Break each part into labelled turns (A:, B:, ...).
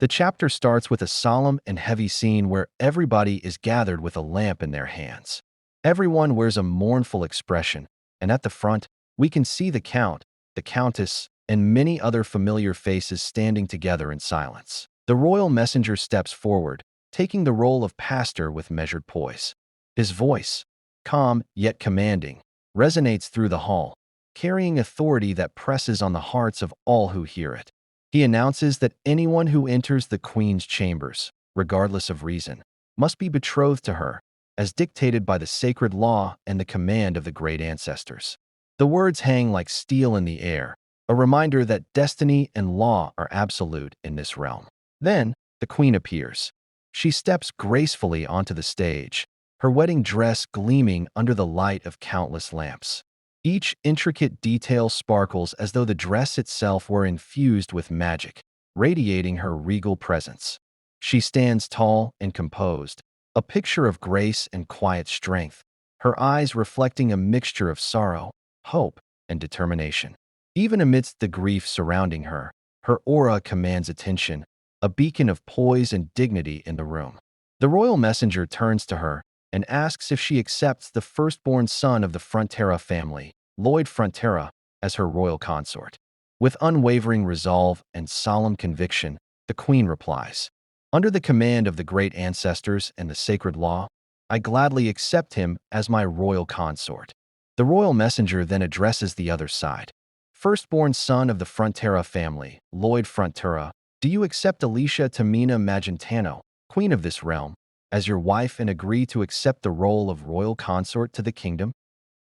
A: The chapter starts with a solemn and heavy scene where everybody is gathered with a lamp in their hands. Everyone wears a mournful expression, and at the front, we can see the Count, the Countess, and many other familiar faces standing together in silence. The royal messenger steps forward, taking the role of pastor with measured poise. His voice, calm yet commanding, resonates through the hall, carrying authority that presses on the hearts of all who hear it. He announces that anyone who enters the Queen's chambers, regardless of reason, must be betrothed to her, as dictated by the sacred law and the command of the great ancestors. The words hang like steel in the air, a reminder that destiny and law are absolute in this realm. Then, the Queen appears. She steps gracefully onto the stage, her wedding dress gleaming under the light of countless lamps. Each intricate detail sparkles as though the dress itself were infused with magic, radiating her regal presence. She stands tall and composed, a picture of grace and quiet strength, her eyes reflecting a mixture of sorrow, hope, and determination. Even amidst the grief surrounding her, her aura commands attention, a beacon of poise and dignity in the room. The royal messenger turns to her and asks if she accepts the firstborn son of the Frontera family, Lloyd Frontera, as her royal consort. With unwavering resolve and solemn conviction, the Queen replies, "Under the command of the great ancestors and the sacred law, I gladly accept him as my royal consort." The royal messenger then addresses the other side. "Firstborn son of the Frontera family, Lloyd Frontera, do you accept Alicia Tamina Magentano, queen of this realm, as your wife and agree to accept the role of royal consort to the kingdom?"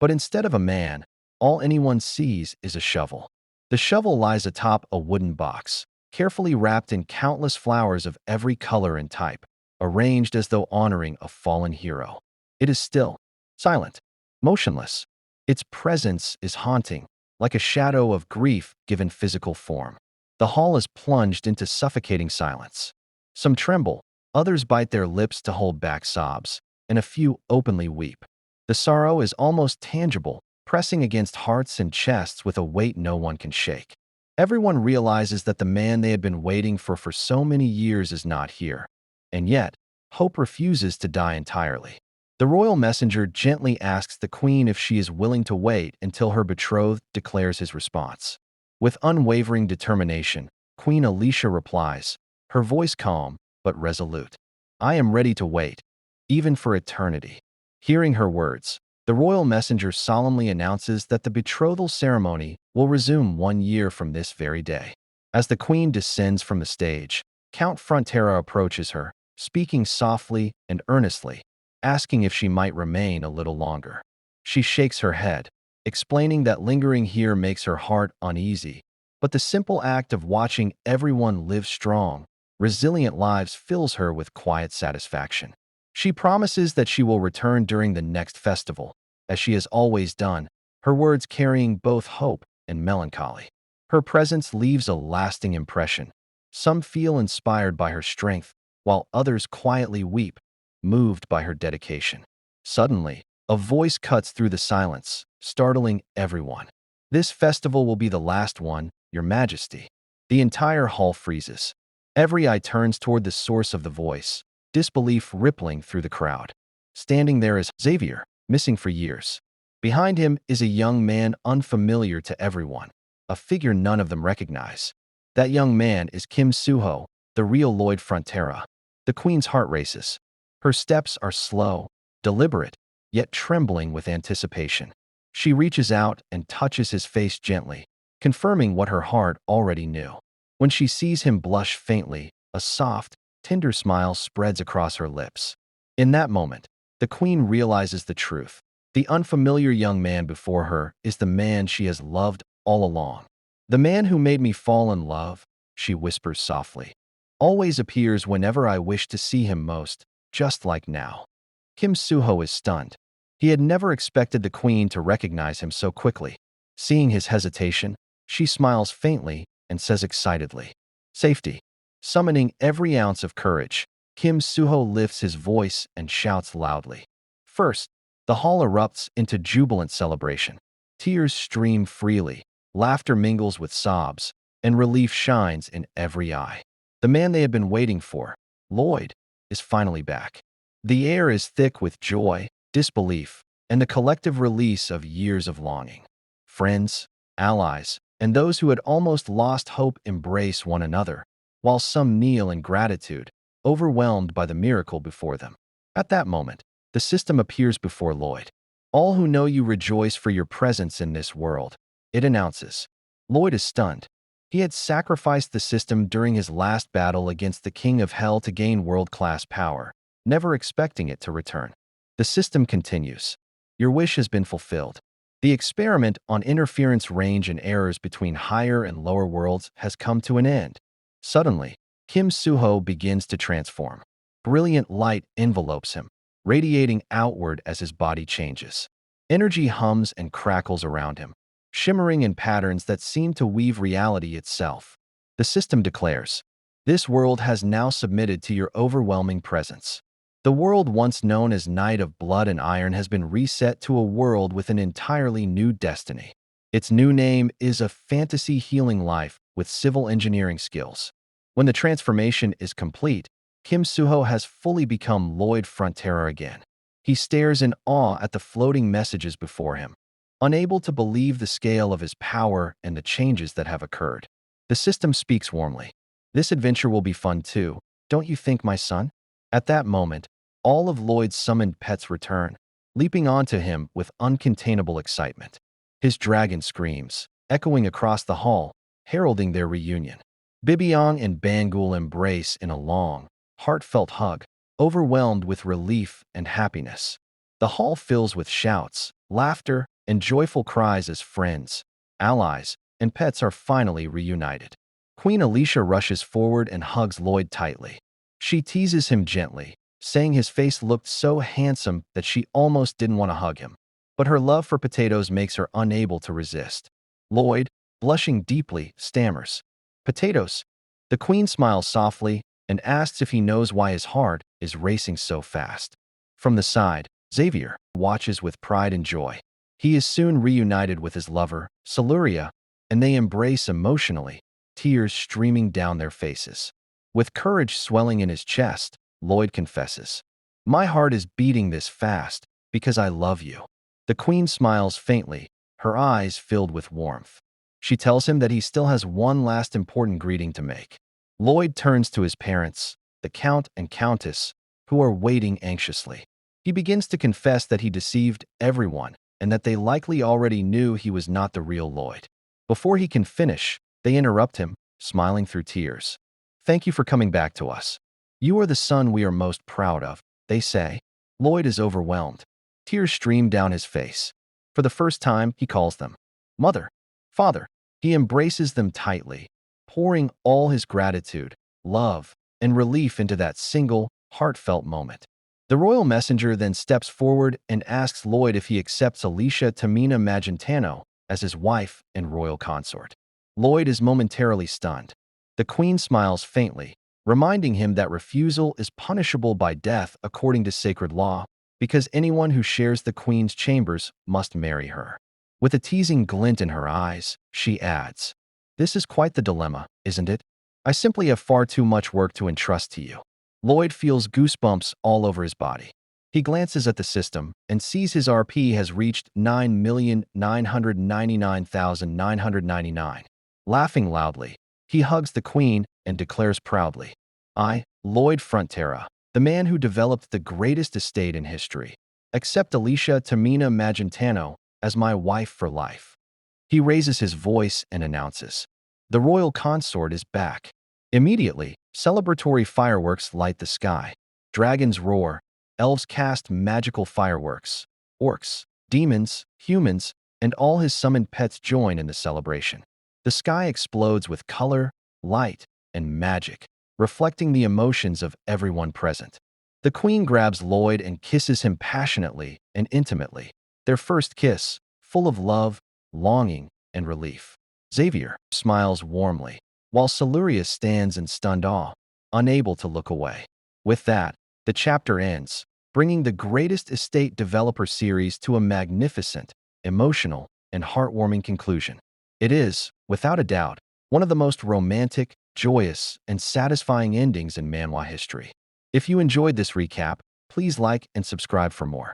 A: But instead of a man, all anyone sees is a shovel. The shovel lies atop a wooden box, carefully wrapped in countless flowers of every color and type, arranged as though honoring a fallen hero. It is still, silent, motionless. Its presence is haunting, like a shadow of grief given physical form. The hall is plunged into suffocating silence. Some tremble, others bite their lips to hold back sobs, and a few openly weep. The sorrow is almost tangible, pressing against hearts and chests with a weight no one can shake. Everyone realizes that the man they had been waiting for so many years is not here. And yet, hope refuses to die entirely. The royal messenger gently asks the Queen if she is willing to wait until her betrothed declares his response. With unwavering determination, Queen Alicia replies, her voice calm but resolute, "I am ready to wait, even for eternity." Hearing her words, the royal messenger solemnly announces that the betrothal ceremony will resume 1 year from this very day. As the Queen descends from the stage, Count Frontera approaches her, speaking softly and earnestly, asking if she might remain a little longer. She shakes her head, explaining that lingering here makes her heart uneasy, but the simple act of watching everyone live strong, resilient lives fills her with quiet satisfaction. She promises that she will return during the next festival, as she has always done, her words carrying both hope and melancholy. Her presence leaves a lasting impression. Some feel inspired by her strength, while others quietly weep, moved by her dedication. Suddenly, a voice cuts through the silence, startling everyone. "This festival will be the last one, Your Majesty." The entire hall freezes. Every eye turns toward the source of the voice, disbelief rippling through the crowd. Standing there is Xavier, missing for years. Behind him is a young man unfamiliar to everyone, a figure none of them recognize. That young man is Kim Suho, the real Lloyd Frontera. The Queen's heart races. Her steps are slow, deliberate, yet trembling with anticipation. She reaches out and touches his face gently, confirming what her heart already knew. When she sees him blush faintly, a soft, tender smile spreads across her lips. In that moment, the Queen realizes the truth. The unfamiliar young man before her is the man she has loved all along. "The man who made me fall in love," she whispers softly, "always appears whenever I wish to see him most, just like now." Kim Suho is stunned. He had never expected the Queen to recognize him so quickly. Seeing his hesitation, she smiles faintly and says excitedly, "Safety." Summoning every ounce of courage, Kim Suho lifts his voice and shouts loudly. First, the hall erupts into jubilant celebration. Tears stream freely, laughter mingles with sobs, and relief shines in every eye. The man they had been waiting for, Lloyd, is finally back. The air is thick with joy, disbelief, and the collective release of years of longing. Friends, allies, and those who had almost lost hope embrace one another, while some kneel in gratitude, overwhelmed by the miracle before them. At that moment, the system appears before Lloyd. All who know you rejoice for your presence in this world, it announces. Lloyd is stunned. He had sacrificed the system during his last battle against the King of Hell to gain world-class power, never expecting it to return. The system continues. Your wish has been fulfilled. The experiment on interference range and errors between higher and lower worlds has come to an end. Suddenly, Kim Soo-ho begins to transform. Brilliant light envelopes him, radiating outward as his body changes. Energy hums and crackles around him, shimmering in patterns that seem to weave reality itself. The system declares, "This world has now submitted to your overwhelming presence." The world once known as Night of Blood and Iron has been reset to a world with an entirely new destiny. Its new name is a fantasy healing life with civil engineering skills. When the transformation is complete, Kim Soo-ho has fully become Lloyd Frontera again. He stares in awe at the floating messages before him, unable to believe the scale of his power and the changes that have occurred. The system speaks warmly. "This adventure will be fun too, don't you think, my son?" At that moment, all of Lloyd's summoned pets return, leaping onto him with uncontainable excitement. His dragon screams, echoing across the hall, heralding their reunion. Bibiong and Bangul embrace in a long, heartfelt hug, overwhelmed with relief and happiness. The hall fills with shouts, laughter, and joyful cries as friends, allies, and pets are finally reunited. Queen Alicia rushes forward and hugs Lloyd tightly. She teases him gently, saying his face looked so handsome that she almost didn't want to hug him. But her love for potatoes makes her unable to resist. Lloyd, blushing deeply, stammers, "Potatoes." The queen smiles softly and asks if he knows why his heart is racing so fast. From the side, Xavier watches with pride and joy. He is soon reunited with his lover, Siluria, and they embrace emotionally, tears streaming down their faces. With courage swelling in his chest, Lloyd confesses, "My heart is beating this fast because I love you." The queen smiles faintly, her eyes filled with warmth. She tells him that he still has one last important greeting to make. Lloyd turns to his parents, the Count and Countess, who are waiting anxiously. He begins to confess that he deceived everyone and that they likely already knew he was not the real Lloyd. Before he can finish, they interrupt him, smiling through tears. "Thank you for coming back to us. You are the son we are most proud of," they say. Lloyd is overwhelmed. Tears stream down his face. For the first time, he calls them mother, father. He embraces them tightly, pouring all his gratitude, love, and relief into that single, heartfelt moment. The royal messenger then steps forward and asks Lloyd if he accepts Alicia Tamina Magentano as his wife and royal consort. Lloyd is momentarily stunned. The queen smiles faintly, reminding him that refusal is punishable by death according to sacred law, because anyone who shares the queen's chambers must marry her. With a teasing glint in her eyes, she adds, "This is quite the dilemma, isn't it? I simply have far too much work to entrust to you." Lloyd feels goosebumps all over his body. He glances at the system and sees his RP has reached 9,999,999. Laughing loudly, he hugs the queen and declares proudly, "I, Lloyd Frontera, the man who developed the greatest estate in history, accept Alicia Tamina Magentano as my wife for life." He raises his voice and announces, "The royal consort is back." Immediately, celebratory fireworks light the sky. Dragons roar, elves cast magical fireworks, orcs, demons, humans, and all his summoned pets join in the celebration. The sky explodes with color, light, and magic, reflecting the emotions of everyone present. The queen grabs Lloyd and kisses him passionately and intimately. Their first kiss, full of love, longing, and relief. Xavier smiles warmly, while Siluria stands in stunned awe, unable to look away. With that, the chapter ends, bringing the greatest estate developer series to a magnificent, emotional, and heartwarming conclusion. It is, without a doubt, one of the most romantic, joyous, and satisfying endings in manhwa history. If you enjoyed this recap, please like and subscribe for more.